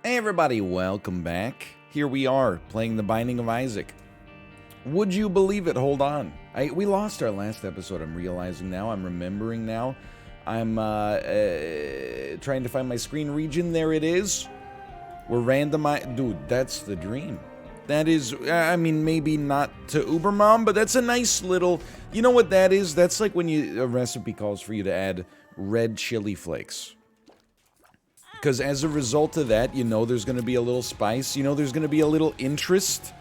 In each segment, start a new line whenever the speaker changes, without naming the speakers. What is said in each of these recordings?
Hey everybody, welcome back. Here we are, playing The Binding of Isaac. Would you believe it? Hold on. We lost our last episode, I'm realizing now. I'm remembering now. I'm trying to find my screen region. There it is. We're randomized. Dude, that's the dream. That is, I mean, maybe not to Ubermom, but that's a nice little... You know what that is? That's like when a recipe calls for you to add red chili flakes. Because as a result of that, you know there's going to be a little spice. You know there's going to be a little interest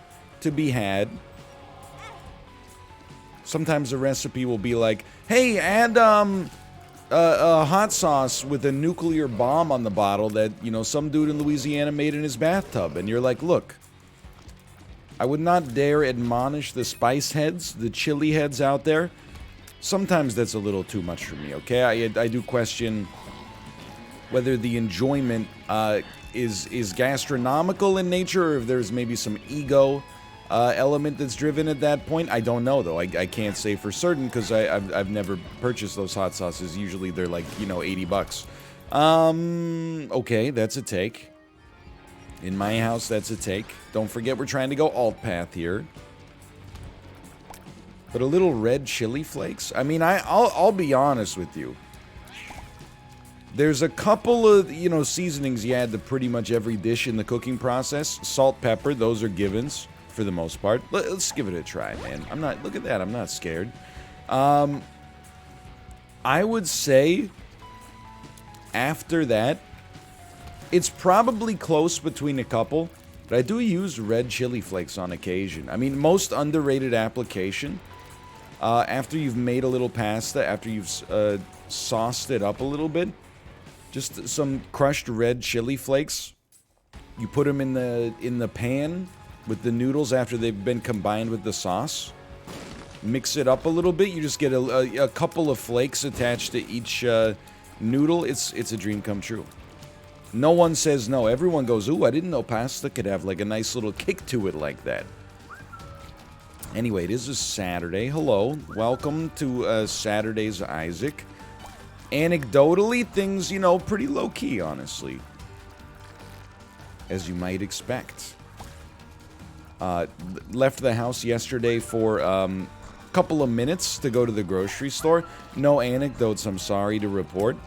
to be had. Sometimes a recipe will be like, hey, add a hot sauce with a nuclear bomb on the bottle that, you know, some dude in Louisiana made in his bathtub. And you're like, look, I would not dare admonish the spice heads, the chili heads out there. Sometimes that's a little too much for me, okay? I do question whether the enjoyment is gastronomical in nature, or if there's maybe some ego element that's driven at that point. I don't know, though. I can't say for certain, because I've never purchased those hot sauces. Usually they're like, you know, 80 bucks. Okay, that's a take. In my house, that's a take. Don't forget we're trying to go alt path here. But a little red chili flakes? I mean, I'll be honest with you. There's a couple of, you know, seasonings you add to pretty much every dish in the cooking process. Salt, pepper, those are givens for the most part. Let's give it a try, man. Look at that, I'm not scared. I would say after that, it's probably close between a couple, but I do use red chili flakes on occasion. I mean, most underrated application, after you've made a little pasta, after you've sauced it up a little bit, just some crushed red chili flakes. You put them in the pan with the noodles after they've been combined with the sauce. Mix it up a little bit. You just get a couple of flakes attached to each noodle. It's a dream come true. No one says no. Everyone goes, ooh, I didn't know pasta could have like a nice little kick to it like that. Anyway, it is a Saturday. Hello. Welcome to Saturday's Isaac. Anecdotally, things, you know, pretty low-key, honestly. As you might expect. Left the house yesterday for a couple of minutes to go to the grocery store. No anecdotes, I'm sorry to report.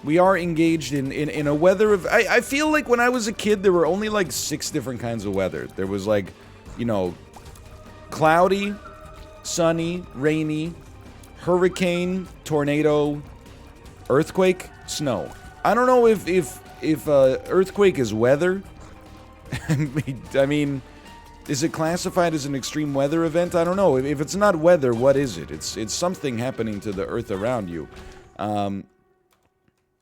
We are engaged in a weather of... I feel like when I was a kid, there were only like 6 different kinds of weather. There was like, you know, cloudy, sunny, rainy, hurricane, tornado, earthquake, snow. I don't know if earthquake is weather. I mean, is it classified as an extreme weather event? I don't know. If it's not weather, what is it? It's something happening to the earth around you.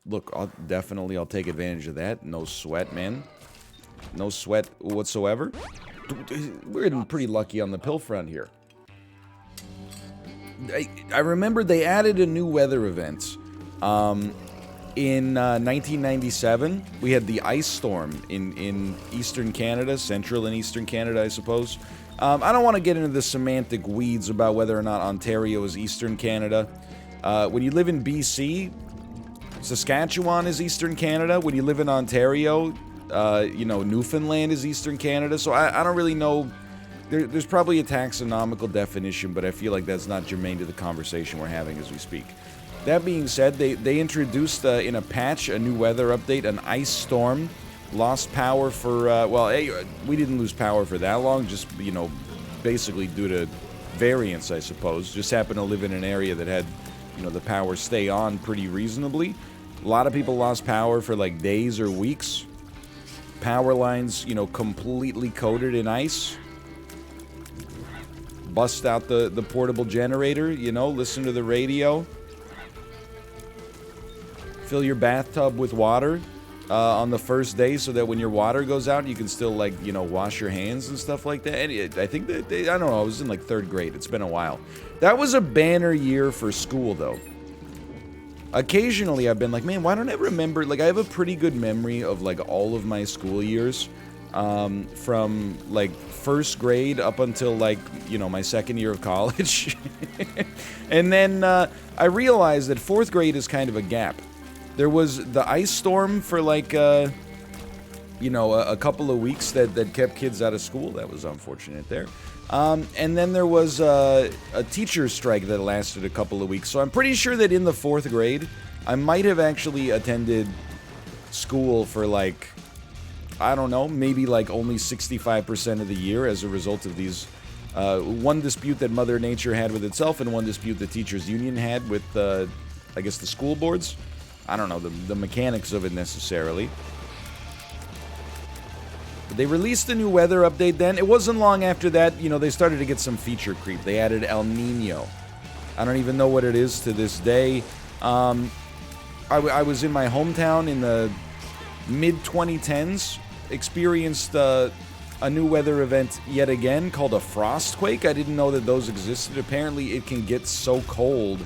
Look, I'll take advantage of that. No sweat, man. No sweat whatsoever. We're getting pretty lucky on the pill front here. I remember they added a new weather event. In 1997, we had the ice storm in eastern Canada, central and eastern Canada, I suppose. I don't want to get into the semantic weeds about whether or not Ontario is eastern Canada. When you live in BC, Saskatchewan is eastern Canada. When you live in Ontario, you know, Newfoundland is eastern Canada. So I don't really know. There's probably a taxonomical definition, but I feel like that's not germane to the conversation we're having as we speak. That being said, they introduced in a patch, a new weather update, an ice storm. Lost power for, we didn't lose power for that long, just, you know, basically due to variance, I suppose. Just happened to live in an area that had, you know, the power stay on pretty reasonably. A lot of people lost power for like days or weeks. Power lines, you know, completely coated in ice. Bust out the portable generator, you know, listen to the radio. Fill your bathtub with water on the first day so that when your water goes out, you can still, like, you know, wash your hands and stuff like that. And I think that I don't know, I was in like 3rd grade. It's been a while. That was a banner year for school, though. Occasionally, I've been like, man, why don't I remember? Like, I have a pretty good memory of, like, all of my school years. From, like, 1st grade up until, like, you know, my 2nd year of college. And then, I realized that 4th grade is kind of a gap. There was the ice storm for like, you know, a couple of weeks that kept kids out of school. That was unfortunate there. And then there was a teacher's strike that lasted a couple of weeks. So I'm pretty sure that in the 4th grade, I might have actually attended school for like, I don't know, maybe like only 65% of the year as a result of these, one dispute that Mother Nature had with itself and one dispute the teachers union had with, I guess, the school boards. I don't know the mechanics of it necessarily. But they released a new weather update then. It wasn't long after that, you know, they started to get some feature creep. They added El Nino. I don't even know what it is to this day. I was in my hometown in the mid-2010s, experienced a new weather event yet again called a frostquake. I didn't know that those existed. Apparently it can get so cold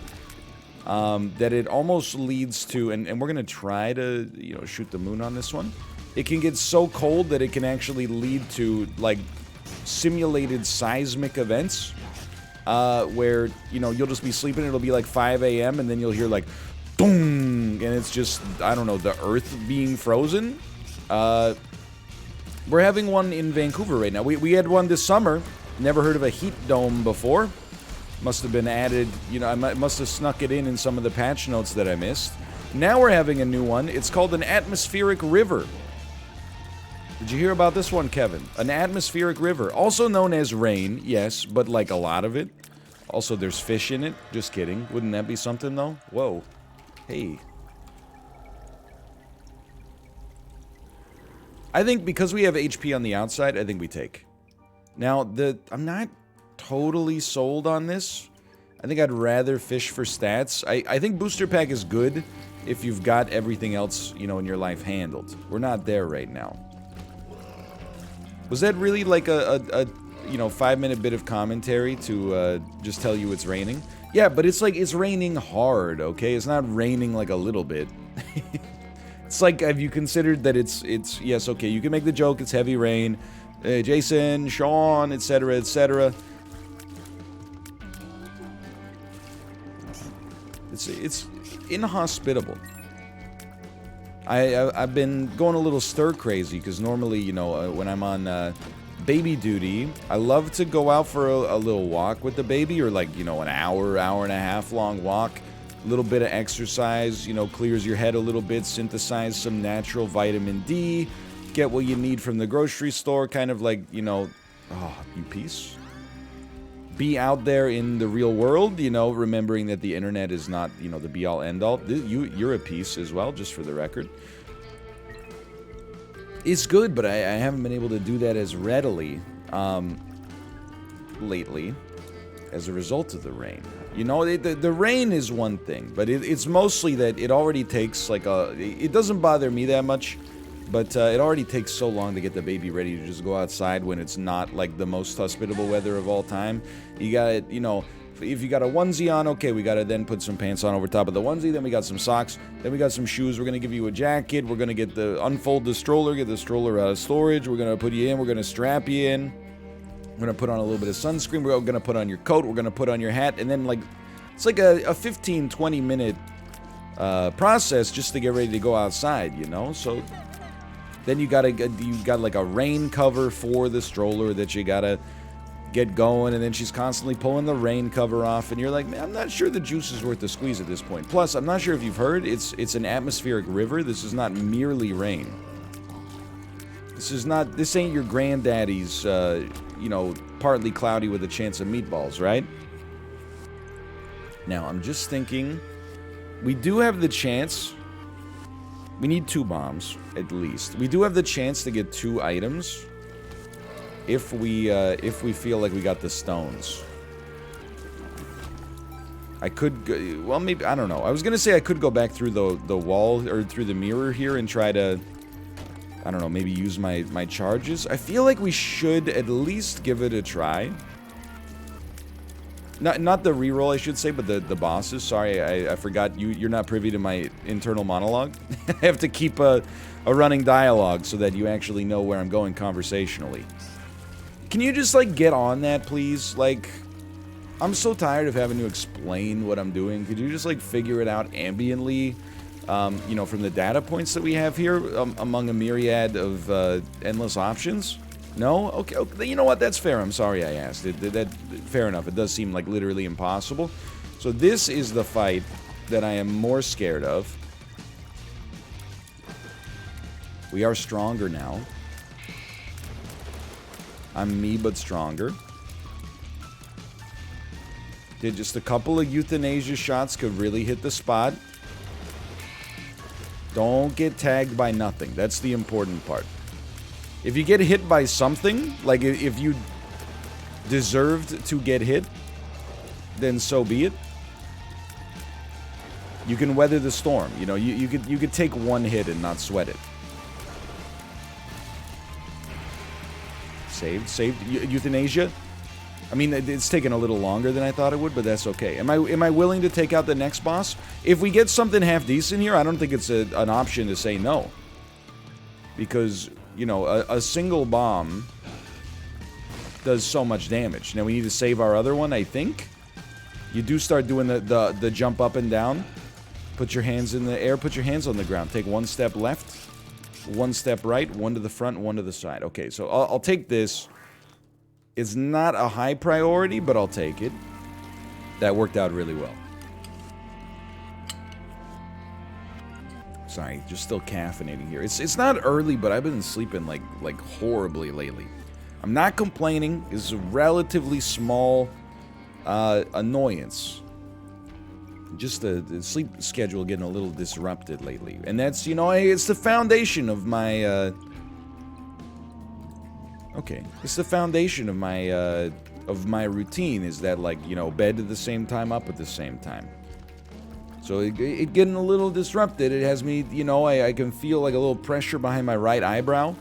that it almost leads to, and we're going to try to, you know, shoot the moon on this one. It can get so cold that it can actually lead to, like, simulated seismic events where, you know, you'll just be sleeping, it'll be like 5 a.m., and then you'll hear, like, boom, and it's just, I don't know, the earth being frozen. We're having one in Vancouver right now. We had one this summer. Never heard of a heat dome before. Must have been added, you know, I must have snuck it in some of the patch notes that I missed. Now we're having a new one. It's called an atmospheric river. Did you hear about this one, Kevin? An atmospheric river, also known as rain, yes, but like a lot of it. Also, there's fish in it. Just kidding. Wouldn't that be something, though? Whoa. Hey. I think because we have HP on the outside, I think we take. Now, I'm not totally sold on this. I think I'd rather fish for stats. I think Booster Pack is good if you've got everything else, you know, in your life handled. We're not there right now. Was that really like a you know, 5-minute bit of commentary to just tell you it's raining? Yeah, but it's like, it's raining hard, okay? It's not raining like a little bit. It's like, have you considered that it's yes, okay, you can make the joke, it's heavy rain. Jason, Sean, etc., etc. It's inhospitable. I've been going a little stir crazy because normally, you know, when I'm on baby duty, I love to go out for a little walk with the baby, or like, you know, an hour and a half long walk. A little bit of exercise, you know, clears your head a little bit, synthesize some natural vitamin D, get what you need from the grocery store, kind of like, you know, oh, you peace? Be out there in the real world, you know, remembering that the internet is not, you know, the be-all, end-all. You're a piece as well, just for the record. It's good, but I haven't been able to do that as readily lately as a result of the rain. You know, the rain is one thing, but it's mostly that it already takes, like, it doesn't bother me that much, but it already takes so long to get the baby ready to just go outside when it's not, like, the most hospitable weather of all time. You gotta, you know, if you got a onesie on, okay, we gotta then put some pants on over top of the onesie, then we got some socks, then we got some shoes, we're gonna give you a jacket, we're gonna unfold the stroller, get the stroller out of storage, we're gonna put you in, we're gonna strap you in, we're gonna put on a little bit of sunscreen, we're gonna put on your coat, we're gonna put on your hat, and then, like, it's like a 15-20 minute process just to get ready to go outside, you know? So then you got like a rain cover for the stroller that you gotta get going, and then she's constantly pulling the rain cover off, and you're like, man, I'm not sure the juice is worth the squeeze at this point. Plus, I'm not sure if you've heard, it's an atmospheric river. This is not merely rain. This ain't your granddaddy's, you know, partly cloudy with a chance of meatballs, right? Now, I'm just thinking, we do have the chance, we need 2 bombs, at least. We do have the chance to get 2 items if we feel like we got the stones. I could go, well, maybe, I don't know. I was gonna say I could go back through the wall, or through the mirror here and try to, I don't know, maybe use my charges. I feel like we should at least give it a try. Not the reroll, I should say, but the bosses. Sorry, I forgot. You're not privy to my internal monologue. I have to keep a running dialogue so that you actually know where I'm going conversationally. Can you just, like, get on that, please? Like, I'm so tired of having to explain what I'm doing. Could you just, like, figure it out ambiently? you know, from the data points that we have here, among a myriad of endless options? No? Okay, okay, you know what? That's fair. I'm sorry I asked. Fair enough. It does seem like literally impossible. So this is the fight that I am more scared of. We are stronger now. I'm me, but stronger. Did just a couple of euthanasia shots could really hit the spot. Don't get tagged by nothing. That's the important part. If you get hit by something, like if you deserved to get hit, then so be it. You can weather the storm. You know, you could take one hit and not sweat it. Saved. Euthanasia. I mean, it's taken a little longer than I thought it would, but that's okay. Am I willing to take out the next boss? If we get something half decent here, I don't think it's an option to say no. Because, you know, a single bomb does so much damage. Now we need to save our other one, I think. You do start doing the jump up and down. Put your hands in the air, put your hands on the ground. Take one step left, one step right, one to the front, one to the side. Okay, so I'll take this. It's not a high priority, but I'll take it. That worked out really well. Sorry, just still caffeinating here. It's not early, but I've been sleeping like horribly lately. I'm not complaining. It's a relatively small annoyance. Just the sleep schedule getting a little disrupted lately. And that's, you know, it's the foundation of my okay, it's the foundation of my routine, is that, like, you know, bed at the same time, up at the same time. So it getting a little disrupted. It has me, you know, I can feel like a little pressure behind my right eyebrow.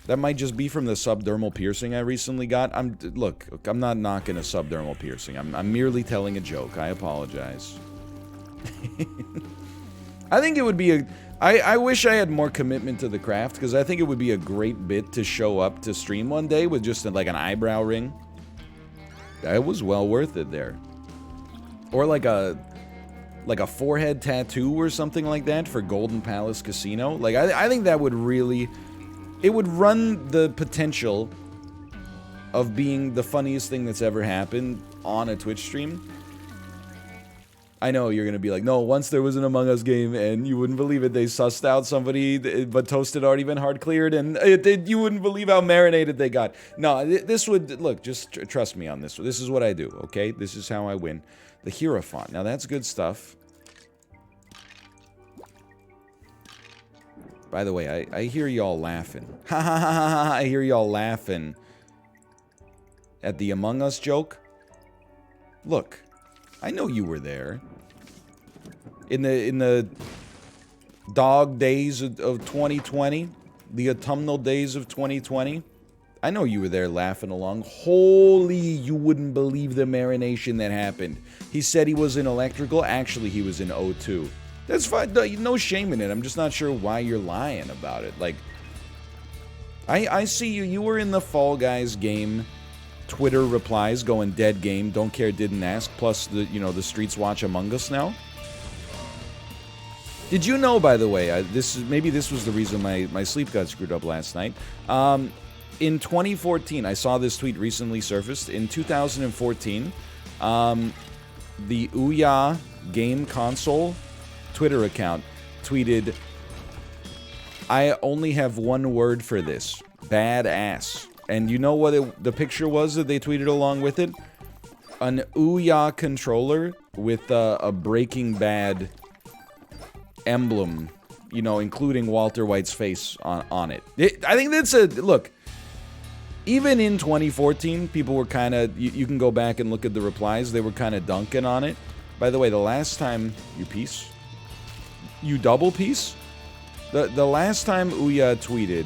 That might just be from the subdermal piercing I recently got. Look, I'm not knocking a subdermal piercing. I'm merely telling a joke. I apologize. I think it would be I wish I had more commitment to the craft, because I think it would be a great bit to show up to stream one day with just like an eyebrow ring. That was well worth it there. Or like a forehead tattoo or something like that for Golden Palace Casino. Like, I think that would really... It would run the potential of being the funniest thing that's ever happened on a Twitch stream. I know you're going to be like, no, once there was an Among Us game, and you wouldn't believe it, they sussed out somebody, but Toast had already been hard cleared, and you wouldn't believe how marinated they got. No, this would... Look, just trust me on this. This is what I do, okay? This is how I win. The Hierophant. Now, that's good stuff. By the way, I hear y'all laughing. Ha ha ha ha ha! I hear y'all laughing at the Among Us joke. Look, I know you were there. In the dog days of 2020, the autumnal days of 2020, I know you were there laughing along. Holy, you wouldn't believe the marination that happened. He said he was in electrical. Actually, he was in O2. That's fine. No shame in it. I'm just not sure why you're lying about it. Like, I see you. You were in the Fall Guys game. Twitter replies going dead game. Don't care. Didn't ask. Plus the streets watch Among Us now. Did you know, by the way? Maybe this was the reason my sleep got screwed up last night. In 2014, I saw this tweet recently surfaced. In 2014, the Ouya game console Twitter account tweeted, "I only have one word for this: badass." And you know what the picture was that they tweeted along with it? An Ouya controller with a Breaking Bad emblem, including Walter White's face on it. I think that's look. Even in 2014, people were kind of... You can go back and look at the replies. They were kind of dunking on it. By the way, the last time... You double piece? The last time Ouya tweeted,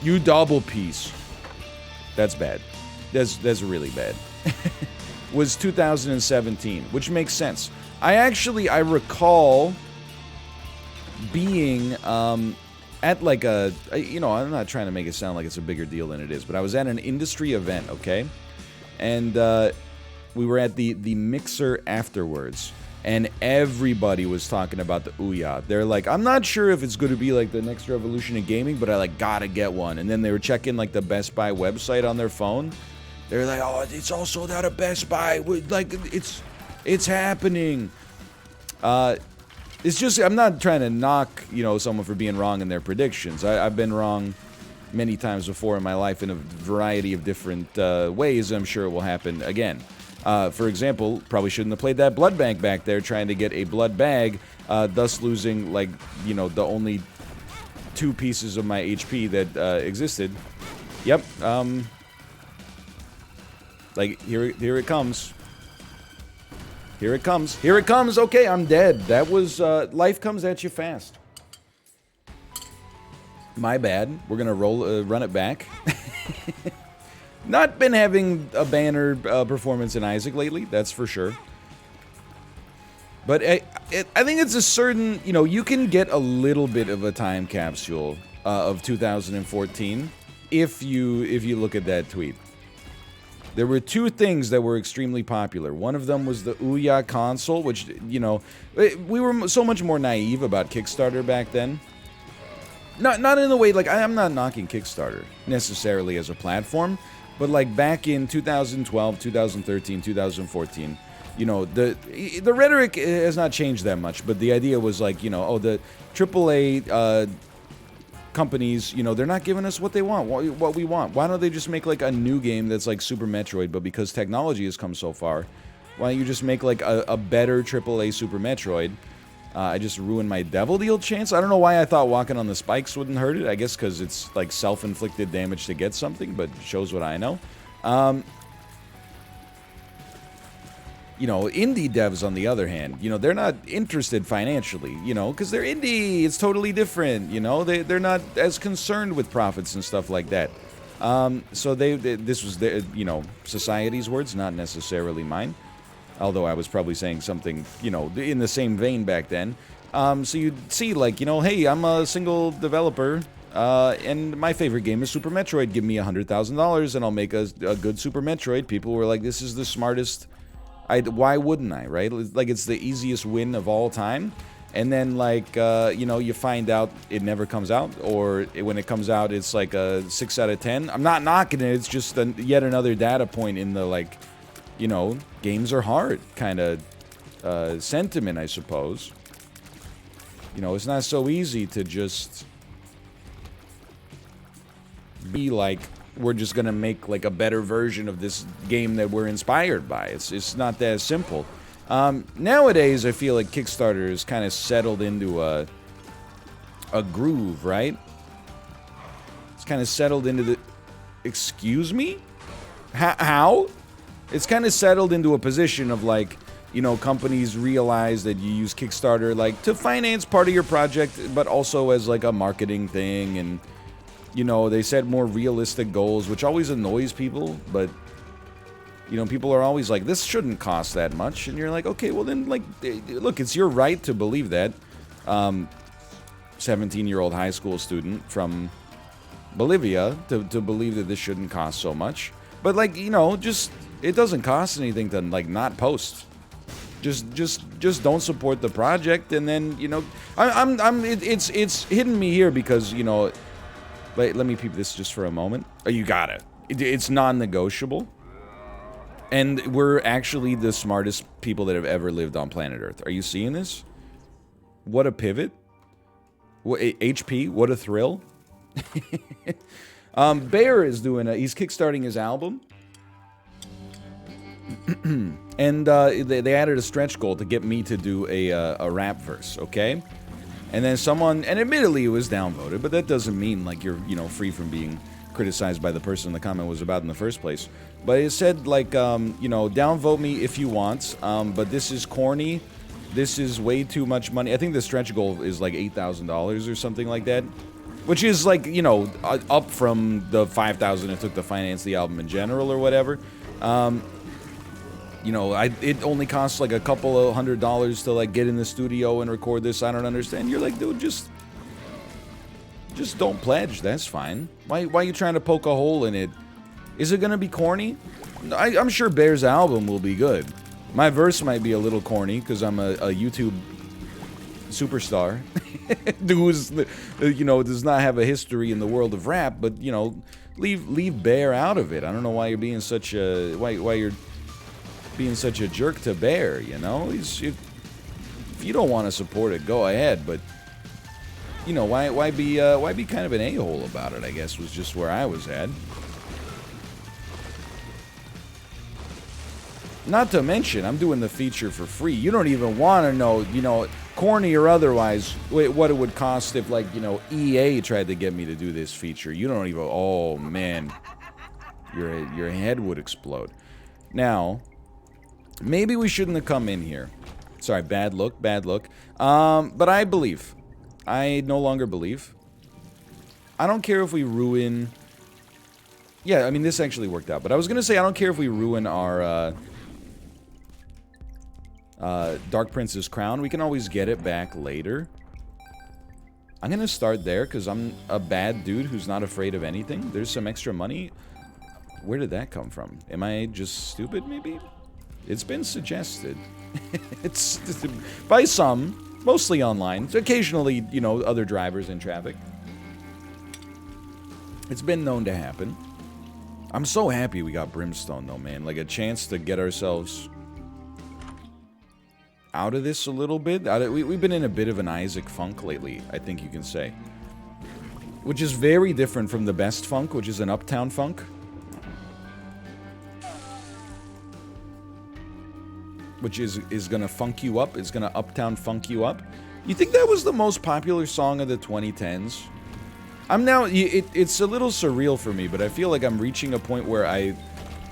"You double piece," that's bad. That's really bad. Was 2017, which makes sense. I recall being at like a... I'm not trying to make it sound like it's a bigger deal than it is, but I was at an industry event, okay? And we were at the mixer afterwards. and everybody was talking about the Ouya. They're like, I'm not sure if it's going to be like the next revolution in gaming, but I like gotta get one. And then they were checking like the Best Buy website on their phone. They're like, oh, it's all sold out at Best Buy. Like, it's happening. It's just, I'm not trying to knock, you know, someone for being wrong in their predictions. I've been wrong many times before in my life in a variety of different ways. I'm sure it will happen again. For example, probably shouldn't have played that blood bank back there trying to get a blood bag, thus losing, like, you know, the only 2 pieces of my HP that existed. Yep, like, here it comes. Here it comes. Here it comes. Okay, I'm dead. That was, life comes at you fast. My bad. We're gonna run it back. Not been having a banner performance in Isaac lately, that's for sure. But I think it's a certain, you know, you can get a little bit of a time capsule of 2014 if you look at that tweet. There were 2 things that were extremely popular. One of them was the Ouya console, which, you know, we were so much more naive about Kickstarter back then. Not in the way, like, I'm not knocking Kickstarter necessarily as a platform, but like back in 2012, 2013, 2014, you know, the rhetoric has not changed that much, but the idea was like, you know, oh, the AAA companies, you know, they're not giving us what they want, what we want. Why don't they just make like a new game that's like Super Metroid, but because technology has come so far, why don't you just make like a better AAA Super Metroid? I just ruined my Devil Deal chance. I don't know why I thought walking on the spikes wouldn't hurt it. I guess because it's like self-inflicted damage to get something, but shows what I know. You know, indie devs, on the other hand, you know, they're not interested financially, you know, because they're indie. It's totally different, you know. They're not as concerned with profits and stuff like that. So this was, you know, society's words, not necessarily mine. Although I was probably saying something, you know, in the same vein back then. So you'd see, like, you know, hey, I'm a single developer, and my favorite game is Super Metroid. Give me $100,000 and I'll make a good Super Metroid. People were like, this is the smartest. Why wouldn't I, right? Like, it's the easiest win of all time. And then, like, you know, you find out it never comes out, or when it comes out, it's like a 6 out of 10. I'm not knocking it. It's just yet another data point in the, like, you know, games are hard kind of sentiment, I suppose. You know, it's not so easy to just be like, we're just gonna make like a better version of this game that we're inspired by. It's not that simple. Nowadays, I feel like Kickstarter is kind of settled into a groove, right? It's kind of settled into the... Excuse me? How? It's kind of settled into a position of, like, you know, companies realize that you use Kickstarter, like, to finance part of your project, but also as, like, a marketing thing, and, you know, they set more realistic goals, which always annoys people, but, you know, people are always like, this shouldn't cost that much, and you're like, okay, well then, like, look, it's your right to believe that. 17-year-old high school student from Bolivia to believe that this shouldn't cost so much. But, like, you know, just... It doesn't cost anything to, like, not post. Just don't support the project, and then, you know, it's hitting me here because, you know, let me peep this just for a moment. Oh, you got it. It's non-negotiable, and we're actually the smartest people that have ever lived on planet Earth. Are you seeing this? What a pivot! What HP? What a thrill! Bear is doing he's kickstarting his album. And they added a stretch goal to get me to do a rap verse, okay? And then someone, and admittedly it was downvoted, but that doesn't mean like you're, you know, free from being criticized by the person the comment was about in the first place. But it said like, you know, downvote me if you want, but this is corny. This is way too much money. I think the stretch goal is like $8,000 or something like that, which is like, you know, up from the $5,000 it took to finance the album in general or whatever. You know, it only costs like a couple of $100 to like get in the studio and record this. I don't understand. You're like, dude, just don't pledge. That's fine. Why are you trying to poke a hole in it? Is it gonna be corny? I'm sure Bear's album will be good, My verse might be a little corny because I'm a YouTube superstar who's, does not have a history in the world of rap, but, leave Bear out of it. I don't know why you're being such a, why you're being such a jerk to Bear, if you don't want to support it, go ahead, but, why be kind of an a-hole about it, I guess, was just where I was at. Not to mention, I'm doing the feature for free. You don't even want to know, corny or otherwise, what it would cost if, EA tried to get me to do this feature. You don't even, oh, man. Your head would explode. Now, maybe we shouldn't have come in here. Sorry, bad look. But I believe. I no longer believe. I don't care if we ruin... Yeah, I mean, this actually worked out. But I was going to say, I don't care if we ruin our... Dark Prince's crown. We can always get it back later. I'm gonna start there because I'm a bad dude who's not afraid of anything. There's some extra money. Where did that come from? Am I just stupid, maybe? It's been suggested. It's by some, mostly online. Occasionally, other drivers in traffic. It's been known to happen. I'm so happy we got Brimstone, though, man. Like, a chance to get ourselves out of this a little bit. We've been in a bit of an Isaac funk lately, I think you can say. Which is very different from the best funk, which is an uptown funk. Which is gonna funk you up. It's gonna uptown funk you up. You think that was the most popular song of the 2010s? I'm now... It's a little surreal for me, but I feel like I'm reaching a point where I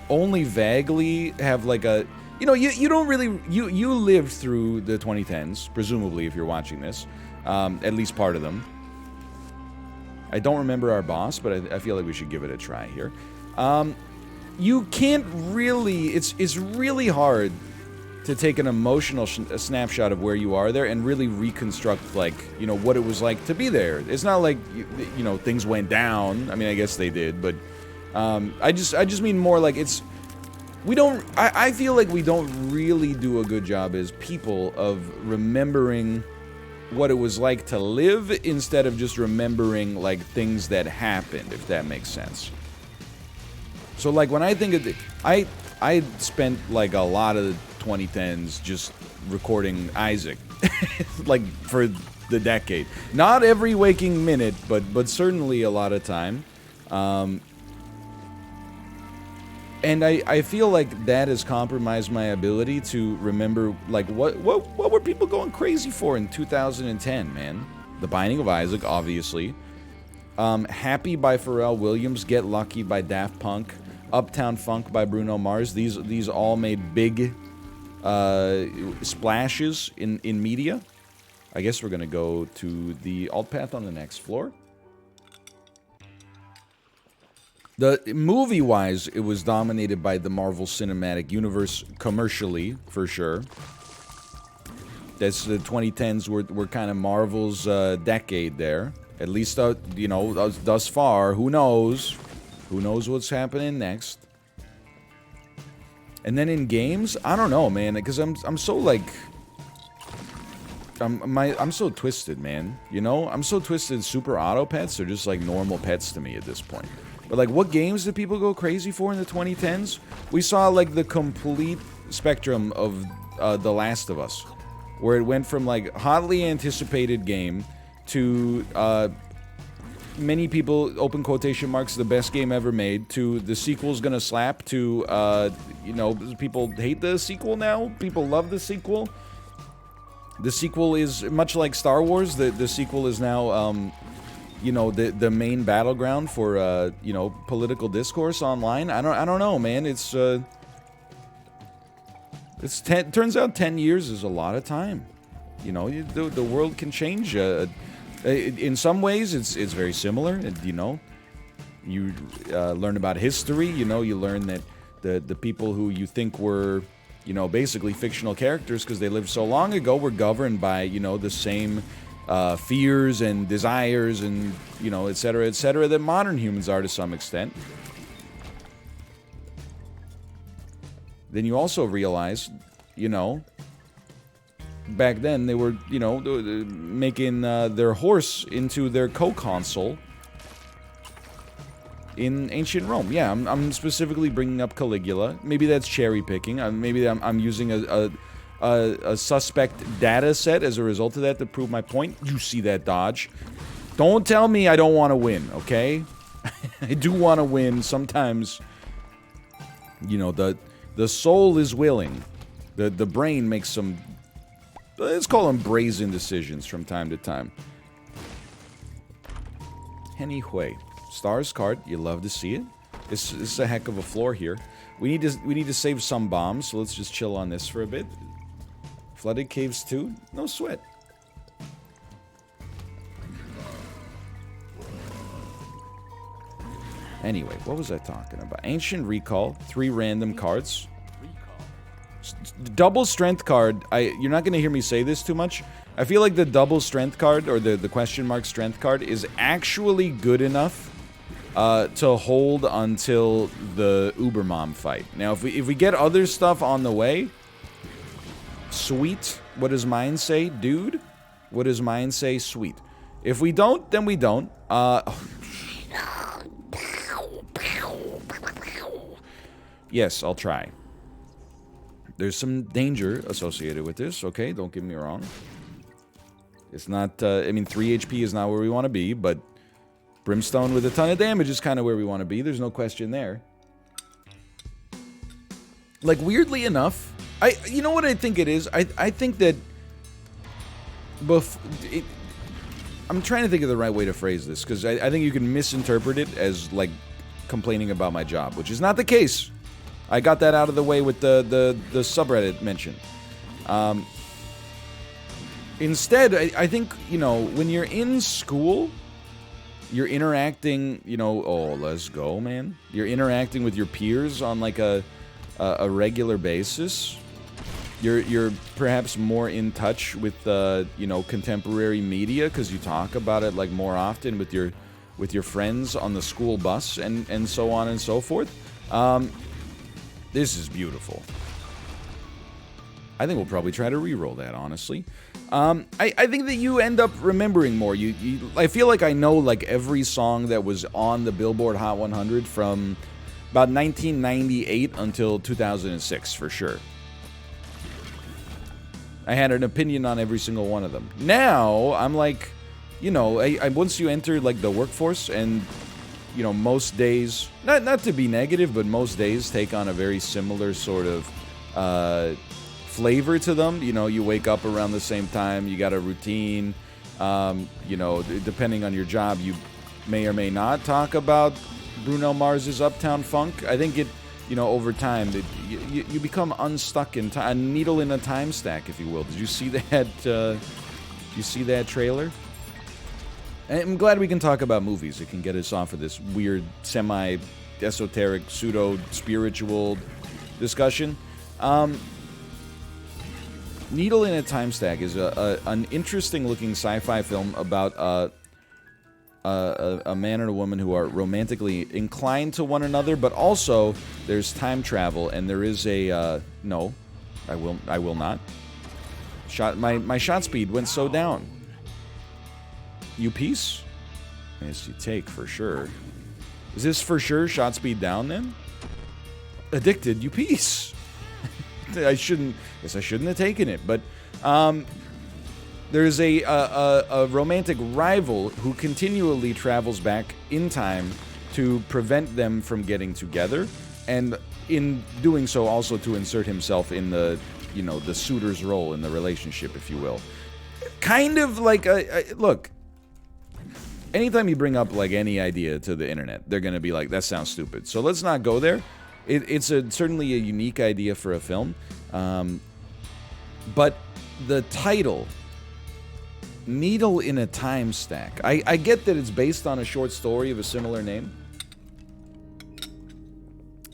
only vaguely have like a... You don't really... You lived through the 2010s, presumably, if you're watching this. At least part of them. I don't remember our boss, but I feel like we should give it a try here. You can't really... It's really hard to take an emotional snapshot of where you are there and really reconstruct, like, what it was like to be there. It's not like, things went down. I mean, I guess they did, but... I just mean more like it's... I feel like we don't really do a good job as people of remembering what it was like to live instead of just remembering, like, things that happened, if that makes sense. So, like, when I think of the... I spent, like, a lot of the 2010s just recording Isaac. Like, for the decade. Not every waking minute, but certainly a lot of time. And I feel like that has compromised my ability to remember, like, what were people going crazy for in 2010, man? The Binding of Isaac, obviously. Happy by Pharrell Williams, Get Lucky by Daft Punk, Uptown Funk by Bruno Mars. These all made big splashes in media. I guess we're gonna go to the alt path on the next floor. The movie-wise, it was dominated by the Marvel Cinematic Universe commercially, for sure. That's the 2010s were kind of Marvel's decade there. At least, thus far. Who knows? Who knows what's happening next? And then in games, I don't know, man, because I'm so like... I'm so twisted, man. I'm so twisted. Super auto pets are just like normal pets to me at this point. But, like, what games did people go crazy for in the 2010s? We saw, like, the complete spectrum of The Last of Us. Where it went from, like, hotly anticipated game to, many people, open quotation marks, the best game ever made, to the sequel's gonna slap, to, people hate the sequel now. People love the sequel. The sequel is, much like Star Wars, the sequel is now, the main battleground for, political discourse online. I don't know, man. Turns out 10 years is a lot of time. The world can change. In some ways, it's very similar. You learn about history. You learn that the people who you think were, basically fictional characters because they lived so long ago were governed by, the same... fears and desires and, et cetera, that modern humans are to some extent. Then you also realize you know, back then they were, you know, making their horse into their co-consul in ancient Rome. Yeah, I'm specifically bringing up Caligula. Maybe that's cherry picking. Maybe I'm using a suspect data set as a result of that to prove my point. You see that dodge. Don't tell me I don't want to win, okay? I do want to win. Sometimes, you know, the soul is willing. The brain makes some, let's call them brazen decisions from time to time. Anyway, Stars card, you love to see it. This is a heck of a floor here. We need to save some bombs, so let's just chill on this for a bit. Flooded Caves 2, no sweat. Anyway, what was I talking about? Ancient Recall, 3 random cards. Double Strength card, you're not going to hear me say this too much. I feel like the double Strength card, or the question mark Strength card, is actually good enough to hold until the Ubermom fight. Now, if we get other stuff on the way, sweet. What does mine say, dude? What does mine say, sweet? If we don't, then we don't. Yes, I'll try. There's some danger associated with this, okay? Don't get me wrong. It's not, I mean, 3 HP is not where we want to be, but Brimstone with a ton of damage is kind of where we want to be. There's no question there. Like, weirdly enough, you know what I think it is? I think that I'm trying to think of the right way to phrase this, because I think you can misinterpret it as, like, complaining about my job, which is not the case. I got that out of the way with the subreddit mention. Instead, I think, you know, when you're in school, you're interacting, you know, oh, let's go, man. You're interacting with your peers on, like, a regular basis. You're perhaps more in touch with, you know, contemporary media, because you talk about it, like, more often with your friends on the school bus and so on and so forth. This is beautiful. I think we'll probably try to re-roll that, honestly. I think that you end up remembering more. I feel like I know, like, every song that was on the Billboard Hot 100 from about 1998 until 2006, for sure. I had an opinion on every single one of them. Now, I'm like, you know, once you enter, like, the workforce, and, you know, most days, not to be negative, but most days take on a very similar sort of flavor to them. You know, you wake up around the same time, you got a routine. You know, depending on your job, you may or may not talk about Bruno Mars's Uptown Funk. I think it, you know, over time, you become unstuck in time, a needle in a time stack, if you will. Did you see that? Did you see that trailer? I'm glad we can talk about movies. It can get us off of this weird, semi-esoteric, pseudo-spiritual discussion. Needle in a Time Stack is an interesting-looking sci-fi film about a man and a woman who are romantically inclined to one another, but also there's time travel, and there is a no, I will not. My shot speed went so down. You peace? Yes, you take for sure. Is this for sure shot speed down then? Addicted, you peace. I shouldn't have taken it, but there's a romantic rival who continually travels back in time to prevent them from getting together, and in doing so also to insert himself in the, you know, the suitor's role in the relationship, if you will. Kind of like look, anytime you bring up, like, any idea to the internet, they're gonna be like, that sounds stupid. So let's not go there. It's certainly a unique idea for a film, but the title, Needle in a Time Stack, I get that it's based on a short story of a similar name.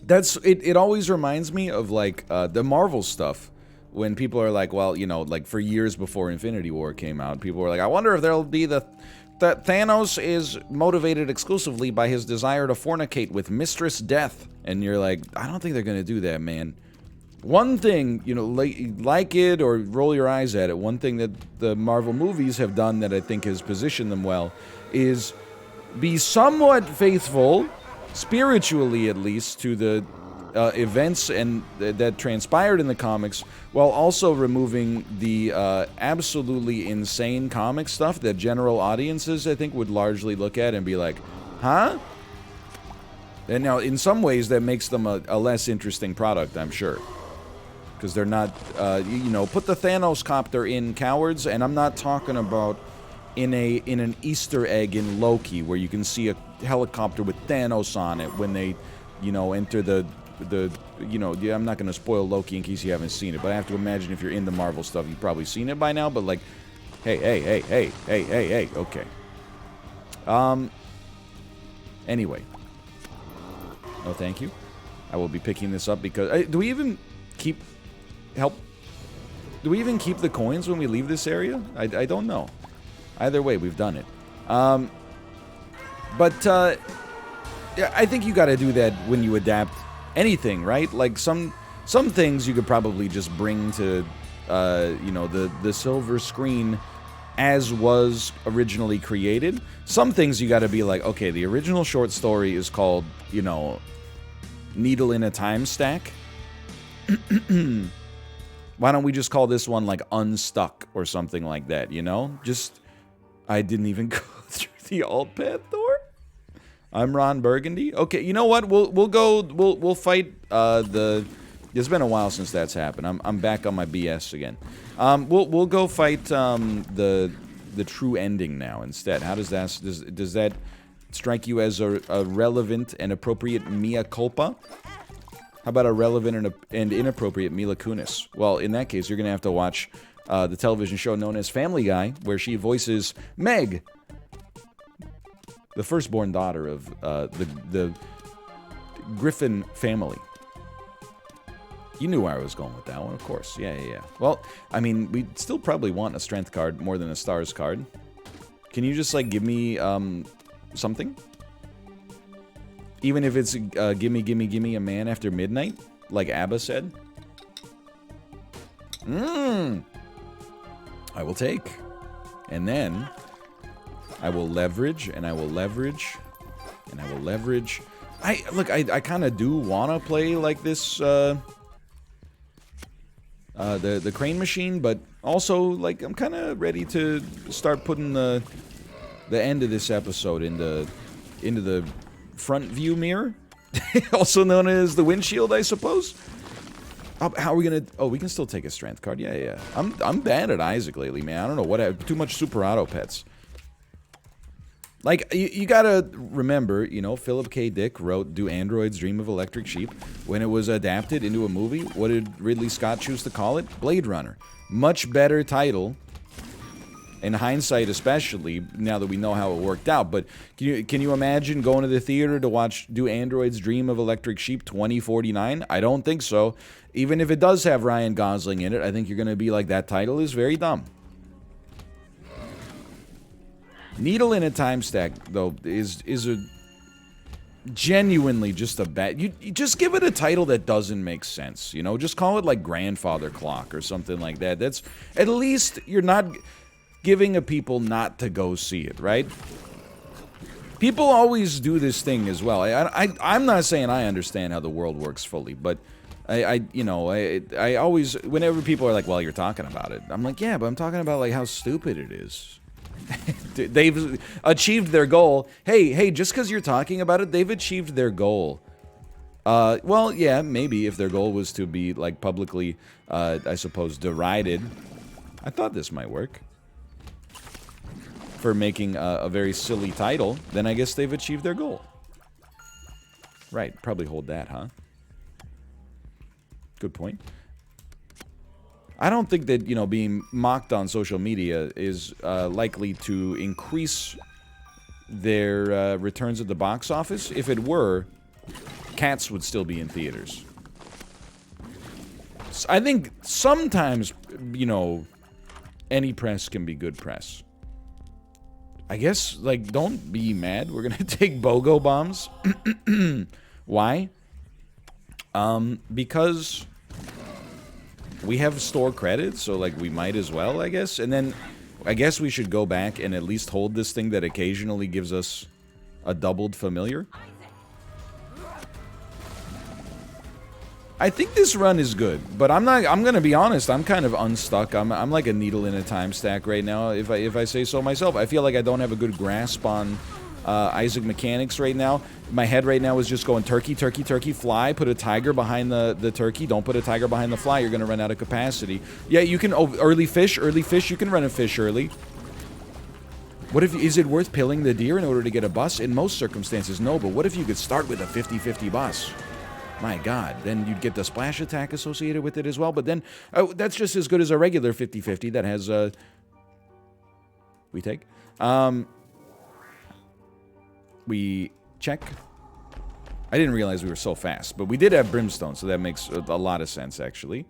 It always reminds me of, like, the Marvel stuff, when people are like, well, you know, like, for years before Infinity War came out, people were like, I wonder if there'll be that Thanos is motivated exclusively by his desire to fornicate with Mistress Death. And you're like, I don't think they're gonna do that, man. One thing, you know, like it or roll your eyes at it, one thing that the Marvel movies have done that I think has positioned them well is be somewhat faithful, spiritually at least, to the events and that transpired in the comics, while also removing the absolutely insane comic stuff that general audiences, I think, would largely look at and be like, huh? And now, in some ways, that makes them a less interesting product, I'm sure. Because they're not, you know, put the Thanos copter in Cowards, and I'm not talking about in an Easter egg in Loki, where you can see a helicopter with Thanos on it when they, you know, enter the you know, yeah, I'm not going to spoil Loki in case you haven't seen it, but I have to imagine if you're into Marvel stuff, you've probably seen it by now, but like, hey, okay. Anyway. No, thank you. I will be picking this up because, do we even keep the coins when we leave this area? I don't know. Either way, we've done it. Yeah, I think you got to do that when you adapt anything, right? Like some things you could probably just bring to, you know, the silver screen as was originally created. Some things you got to be like, okay, the original short story is called, you know, Needle in a Time Stack. Why don't we just call this one like Unstuck or something like that, you know? Just, I didn't even go through the alt path, Thor. I'm Ron Burgundy. Okay, you know what? We'll fight it's been a while since that's happened. I'm back on my BS again. We'll go fight the true ending now instead. How does that strike you as a relevant and appropriate mea culpa? How about a relevant and inappropriate Mila Kunis? Well, in that case, you're going to have to watch the television show known as Family Guy, where she voices Meg, the firstborn daughter of the Griffin family. You knew where I was going with that one, of course. Yeah. Well, I mean, we'd still probably want a strength card more than a stars card. Can you just, like, give me something? Even if it's gimme a man after midnight, like ABBA said. I will take. And then I will leverage, and I will leverage, and I will leverage. I kind of do want to play like this, the crane machine, but also, like, I'm kind of ready to start putting the end of this episode into the front view mirror, also known as the windshield, I suppose. How are we gonna? Oh, we can still take a strength card. Yeah. I'm bad at Isaac lately, man. I don't know what. Too much super auto pets. Like, you gotta remember, you know, Philip K. Dick wrote Do Androids Dream of Electric Sheep? When it was adapted into a movie, what did Ridley Scott choose to call it? Blade Runner. Much better title. In hindsight, especially, now that we know how it worked out. But can you imagine going to the theater to watch Do Androids Dream of Electric Sheep 2049? I don't think so. Even if it does have Ryan Gosling in it, I think you're going to be like, that title is very dumb. Needle in a Time Stack, though, is a genuinely just a bad... You just give it a title that doesn't make sense, you know? Just call it, like, Grandfather Clock or something like that. That's... At least you're not... giving a people not to go see it, right? People always do this thing as well. I'm not saying I understand how the world works fully, but I always, whenever people are like, well, you're talking about it, I'm like, yeah, but I'm talking about, like, how stupid it is. They've achieved their goal. Hey, just because you're talking about it, they've achieved their goal. Well, yeah, maybe if their goal was to be, like, publicly, I suppose, derided. I thought this might work. For making a very silly title, then I guess they've achieved their goal. Right, probably hold that, huh? Good point. I don't think that, you know, being mocked on social media is likely to increase their returns at the box office. If it were, Cats would still be in theaters. I think sometimes, you know, any press can be good press. I guess, like, don't be mad. We're gonna take BOGO bombs. Why? Because we have store credits, so, like, we might as well, I guess. And then, I guess we should go back and at least hold this thing that occasionally gives us a doubled familiar. I think this run is good, but I'm gonna be honest, I'm kind of unstuck. I'm like a needle in a time stack right now, if I say so myself. I feel like I don't have a good grasp on Isaac mechanics right now. My head right now is just going turkey, turkey, turkey, fly, put a tiger behind the turkey, don't put a tiger behind the fly, you're gonna run out of capacity. Yeah, you can, early fish, you can run a fish early. What if, is it worth pilling the deer in order to get a bus? In most circumstances, no, but what if you could start with a 50-50 bus? My god, then you'd get the splash attack associated with it as well, but then, that's just as good as a regular 50-50 that has, we take. We check. I didn't realize we were so fast, but we did have brimstone, so that makes a lot of sense, actually.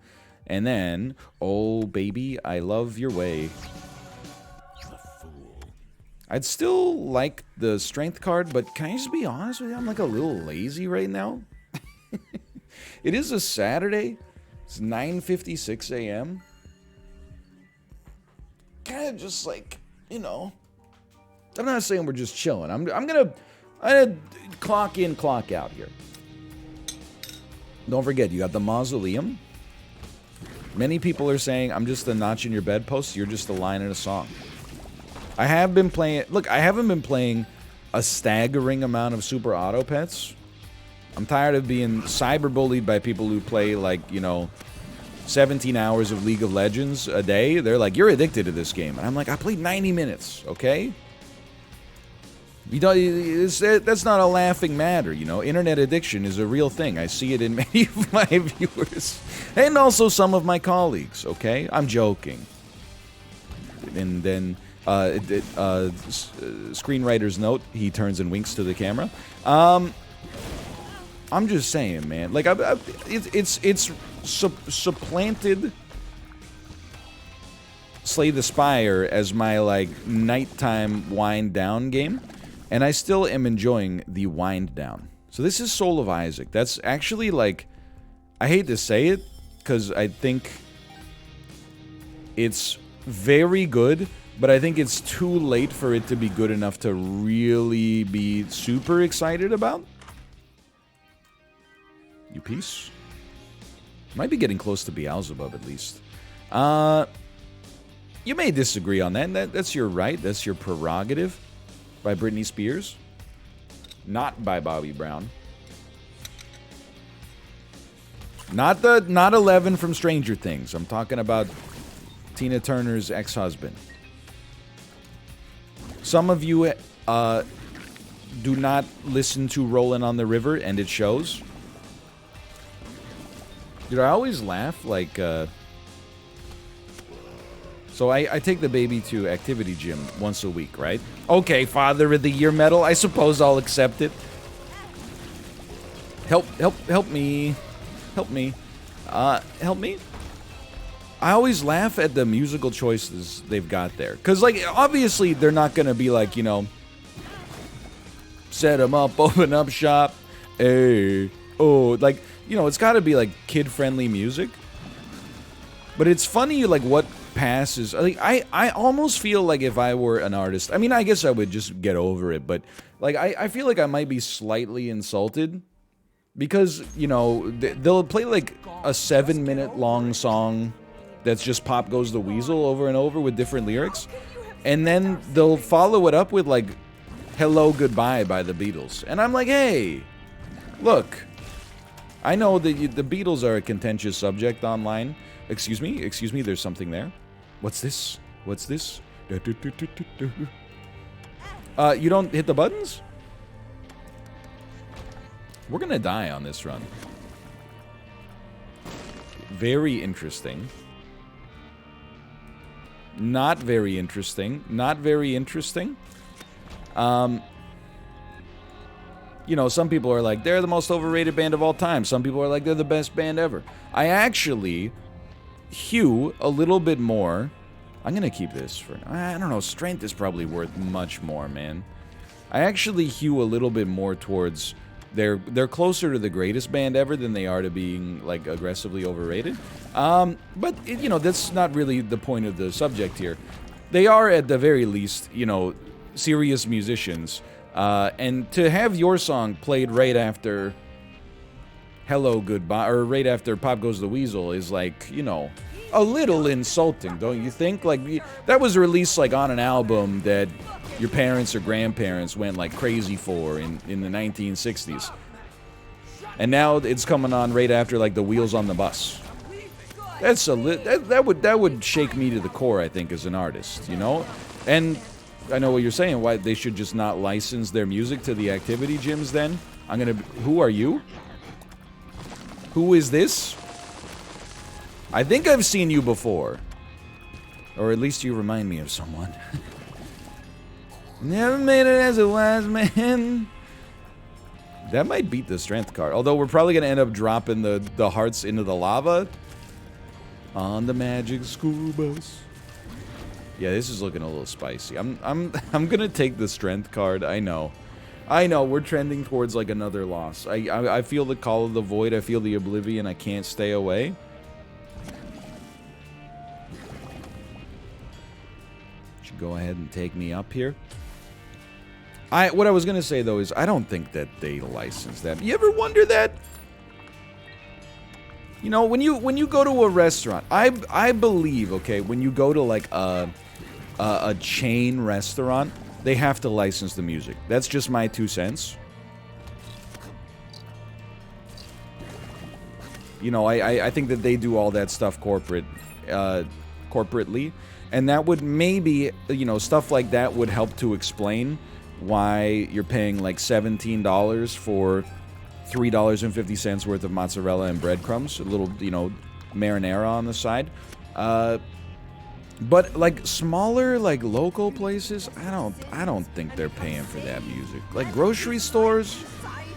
And then, oh, baby, I love your way. I'd still like the strength card, but can I just be honest with you? I'm like a little lazy right now. It is a Saturday. It's 9:56 a.m. Kind of just like, you know, I'm not saying we're just chilling. I'm gonna clock in, clock out here. Don't forget, you got the mausoleum. Many people are saying, I'm just a notch in your bedpost. You're just a line in a song. I have been playing... Look, I haven't been playing a staggering amount of Super Auto Pets. I'm tired of being cyberbullied by people who play, like, you know, 17 hours of League of Legends a day. They're like, you're addicted to this game. And I'm like, I played 90 minutes, okay? You know, that's not a laughing matter, you know. Internet addiction is a real thing. I see it in many of my viewers. And also some of my colleagues, okay? I'm joking. And then, screenwriter's note, he turns and winks to the camera. I'm just saying, man. Like, it's supplanted Slay the Spire as my, like, nighttime wind-down game. And I still am enjoying the wind down. So this is Soul of Isaac. That's actually, like, I hate to say it, because I think it's very good, but I think it's too late for it to be good enough to really be super excited about. You peace? Might be getting close to Beelzebub, at least. You may disagree on that. That's your right. That's your prerogative. By Britney Spears. Not by Bobby Brown. Not 11 from Stranger Things. I'm talking about Tina Turner's ex-husband. Some of you do not listen to Rollin' on the River, and it shows. Dude, I always laugh, like, so I take the baby to activity gym once a week, right? Okay, Father of the Year medal. I suppose I'll accept it. Help me. Help me. Help me? I always laugh at the musical choices they've got there. Because, like, obviously they're not going to be like, you know, set them up, open up shop. Hey. Oh, like, you know, it's got to be, like, kid-friendly music. But it's funny, like, what passes. Like, I almost feel like if I were an artist, I mean, I guess I would just get over it, but, like, I feel like I might be slightly insulted because, you know, they'll play, like, a 7-minute long song that's just Pop Goes the Weasel over and over with different lyrics, and then they'll follow it up with, like, Hello Goodbye by the Beatles. And I'm like, hey, look, I know that the Beatles are a contentious subject online. Excuse me, there's something there. What's this? What's this? You don't hit the buttons? We're gonna die on this run. Very interesting. Not very interesting. Not very interesting. You know, some people are like, they're the most overrated band of all time. Some people are like, they're the best band ever. I actually hew a little bit more. I'm gonna keep this for, I don't know, strength is probably worth much more, man. I actually hew a little bit more towards They're closer to the greatest band ever than they are to being, like, aggressively overrated. But, you know, that's not really the point of the subject here. They are, at the very least, you know, serious musicians. And to have your song played right after Hello Goodbye, or right after Pop Goes the Weasel is, like, you know, a little insulting, don't you think? Like, that was released, like, on an album that your parents or grandparents went, like, crazy for in the 1960s. And now it's coming on right after, like, The Wheels on the Bus. That's that would shake me to the core, I think, as an artist, you know? And I know what you're saying, why they should just not license their music to the activity gyms then? Who are you? Who is this? I think I've seen you before. Or at least you remind me of someone. Never made it as a wise man. That might beat the strength card. Although we're probably going to end up dropping the hearts into the lava. On the magic school bus. Yeah, this is looking a little spicy. I'm going to take the strength card. I know, we're trending towards, like, another loss. I feel the call of the void. I feel the oblivion. I can't stay away. Should go ahead and take me up here. What I was gonna say though is I don't think that they license that. You ever wonder that? You know, when you go to a restaurant, I believe, okay, when you go to, like, a chain restaurant, they have to license the music. That's just my 2 cents. You know, I think that they do all that stuff corporately, and that would maybe, you know, stuff like that would help to explain why you're paying, like, $17 for $3.50 worth of mozzarella and breadcrumbs, a little, you know, marinara on the side. But, like, smaller, like, local places, I don't think they're paying for that music. Like, grocery stores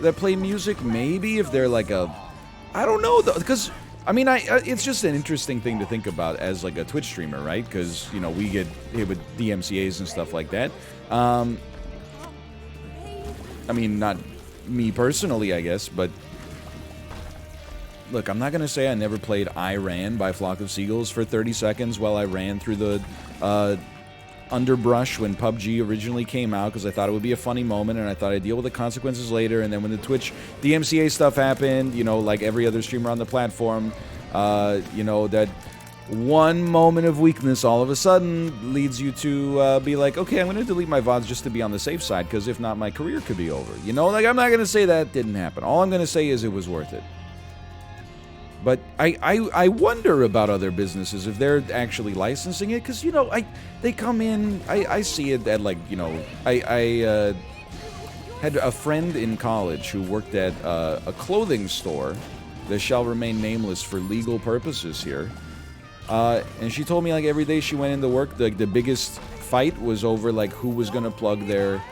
that play music, maybe if they're like I don't know though, because I mean, it's just an interesting thing to think about as, like, a Twitch streamer, right? Because, you know, we get hit with DMCAs and stuff like that. I mean, not me personally, I guess, but look, I'm not going to say I never played I Ran by Flock of Seagulls for 30 seconds while I ran through the underbrush when PUBG originally came out, because I thought it would be a funny moment and I thought I'd deal with the consequences later. And then when the Twitch DMCA stuff happened, you know, like every other streamer on the platform, you know, that one moment of weakness all of a sudden leads you to be like, okay, I'm going to delete my VODs just to be on the safe side, because if not, my career could be over. You know, like, I'm not going to say that didn't happen. All I'm going to say is it was worth it. But I wonder about other businesses if they're actually licensing it, because, you know, they come in, I see it at, like, you know, I had a friend in college who worked at a clothing store that shall remain nameless for legal purposes here. And she told me, like, every day she went into work, the biggest fight was over, like, who was going to plug their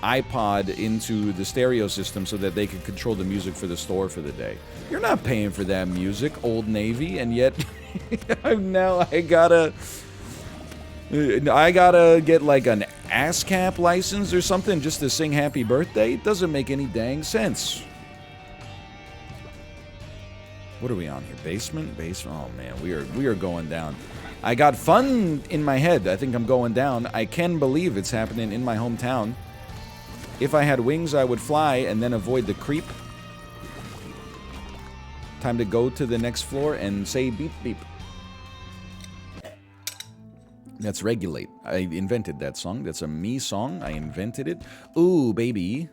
iPod into the stereo system so that they could control the music for the store for the day. You're not paying for that music, Old Navy, and yet now I gotta get, like, an ASCAP license or something just to sing Happy Birthday. It doesn't make any dang sense. What are we on here? Basement? Oh man, we are going down. I got fun in my head. I think I'm going down. I can believe it's happening in my hometown. If I had wings, I would fly and then avoid the creep. Time to go to the next floor and say beep beep. That's Regulate. I invented that song. That's a me song. I invented it. Ooh, baby.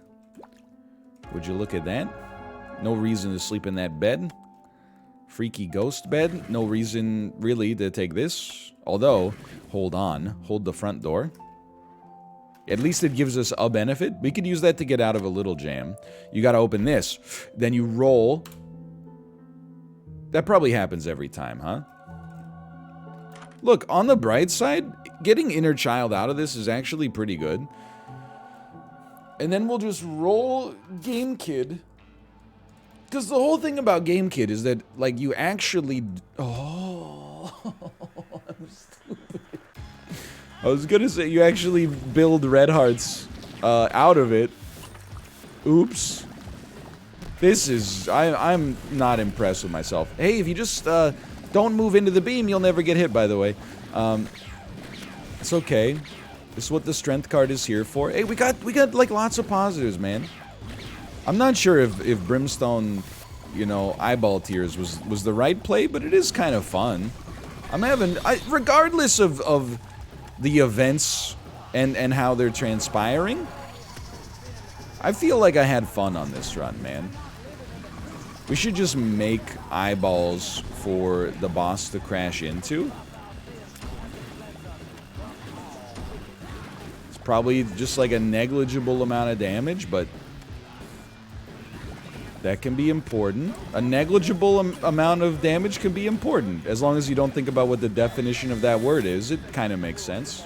Would you look at that? No reason to sleep in that bed. Freaky ghost bed. No reason, really, to take this. Although, hold on. Hold the front door. At least it gives us a benefit. We could use that to get out of a little jam. You gotta open this. Then you roll. That probably happens every time, huh? Look, on the bright side, getting Inner Child out of this is actually pretty good. And then we'll just roll Game Kid. Because the whole thing about Game Kid is that, like, you actually... Oh, I'm stupid. I was gonna say, you actually build red hearts out of it. Oops. This is... I'm not impressed with myself. Hey, if you just don't move into the beam, you'll never get hit, by the way. It's okay. This is what the strength card is here for. Hey, we got like lots of positives, man. I'm not sure if Brimstone, you know, eyeball tears was the right play, but it is kind of fun. I'm having... regardless of the events and how they're transpiring, I feel like I had fun on this run, man. We should just make eyeballs for the boss to crash into. It's probably just like a negligible amount of damage, but that can be important. A negligible amount of damage can be important. As long as you don't think about what the definition of that word is, it kind of makes sense.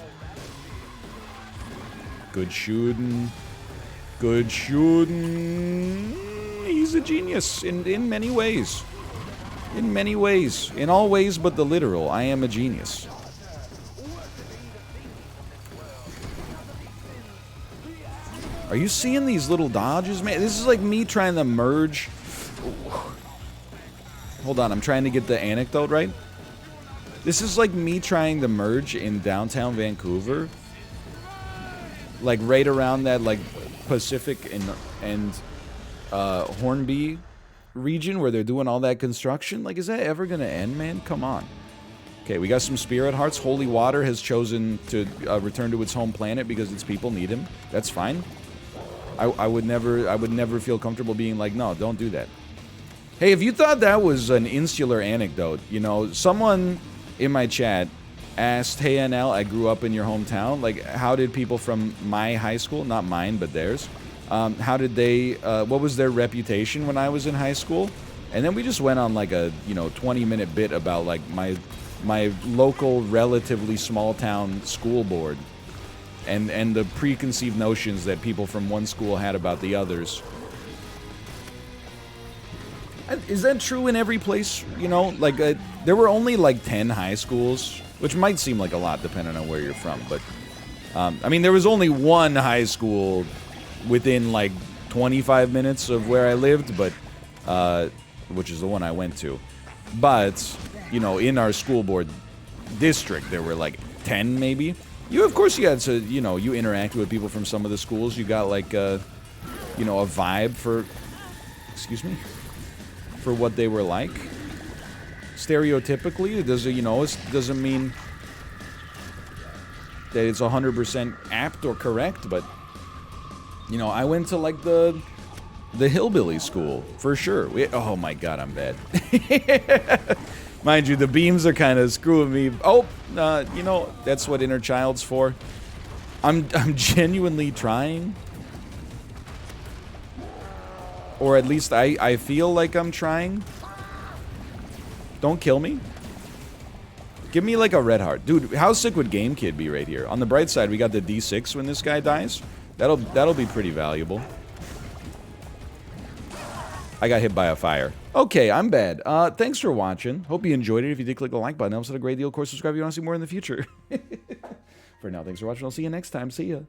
Good shooting. Good shooting. He's a genius in many ways. In many ways. In all ways but the literal. I am a genius. Are you seeing these little dodges, man? This is like me trying to merge. Hold on, I'm trying to get the anecdote right. This is like me trying to merge in downtown Vancouver. Like right around that like Pacific and Hornby region where they're doing all that construction. Like, is that ever gonna end, man? Come on. Okay, we got some spirit hearts. Holy Water has chosen to return to its home planet because its people need him. That's fine. I would never feel comfortable being like, no, don't do that. Hey, if you thought that was an insular anecdote, you know, someone in my chat asked, hey NL, I grew up in your hometown. Like, how did people from my high school, not mine, but theirs, how did they, what was their reputation when I was in high school? And then we just went on like a, you know, 20-minute bit about like my local, relatively small town school board. And the preconceived notions that people from one school had about the others. Is that true in every place? You know, like, there were only like 10 high schools, which might seem like a lot depending on where you're from, but, I mean, there was only one high school within like 25 minutes of where I lived, but, which is the one I went to. But, you know, in our school board district, there were like 10 maybe. Of course you had to, you know, you interacted with people from some of the schools. You got like, you know, a vibe for, excuse me, for what they were like. Stereotypically, it doesn't, you know, it doesn't mean that it's 100% apt or correct, but, you know, I went to like the hillbilly school, for sure. Oh my god, I'm bad. Mind you, the beams are kind of screwing me. Oh, you know, that's what inner child's for. I'm genuinely trying. Or at least I feel like I'm trying. Don't kill me. Give me like a red heart. Dude, how sick would Game Kid be right here? On the bright side, we got the D6 when this guy dies. That'll be pretty valuable. I got hit by a fire. Okay, I'm bad. Thanks for watching. Hope you enjoyed it. If you did, click the like button. It helps out a great deal. Of course, subscribe if you want to see more in the future. For now, thanks for watching. I'll see you next time. See ya.